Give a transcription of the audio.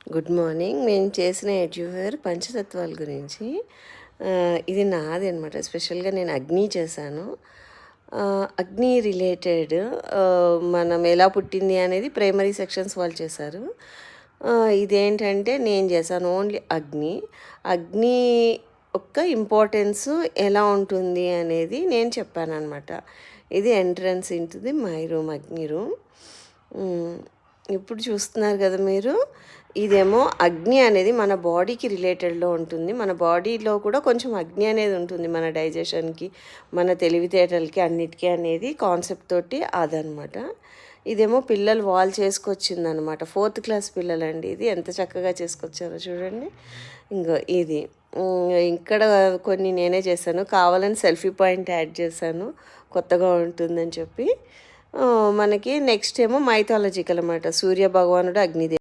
Good morning. మేము చేసిన ఎడ్యువేర్ పంచతత్వాల గురించి. ఇది నాది అనమాట. స్పెషల్గా నేను అగ్ని చేశాను. అగ్ని రిలేటెడ్ మనం ఎలా పుట్టింది అనేది ప్రైమరీ సెక్షన్స్ వాళ్ళు చేశారు. ఇదేంటంటే నేను చేశాను ఓన్లీ అగ్ని. అగ్ని యొక్క ఇంపార్టెన్స్ ఎలా ఉంటుంది అనేది నేను చెప్పాను అనమాట. ఇది ఎంట్రన్స్ ఇంటుది మై రూమ్, అగ్ని రూమ్. ఇప్పుడు చూస్తున్నారు కదా మీరు. ఇదేమో అగ్ని అనేది మన బాడీకి రిలేటెడ్లో ఉంటుంది. మన బాడీలో కూడా కొంచెం అగ్ని అనేది ఉంటుంది, మన డైజెషన్కి, మన తెలివితేటలకి, అన్నిటికీ అనేది కాన్సెప్ట్ తోటి అదనమాట. ఇదేమో పిల్లలు వాళ్ళు చేసుకొచ్చిందనమాట. 4th క్లాస్ పిల్లలండి. ఇది ఎంత చక్కగా చేసుకొచ్చారో చూడండి. ఇంకో ఇది ఇక్కడ కొన్ని నేనే చేశాను. కావాలని సెల్ఫీ పాయింట్ యాడ్ చేశాను, కొత్తగా ఉంటుందని చెప్పి. మనకి నెక్స్ట్ ఏమో మైథాలజికల్ అన్నమాట. సూర్య భగవానుడు, అగ్నిదేవుడు.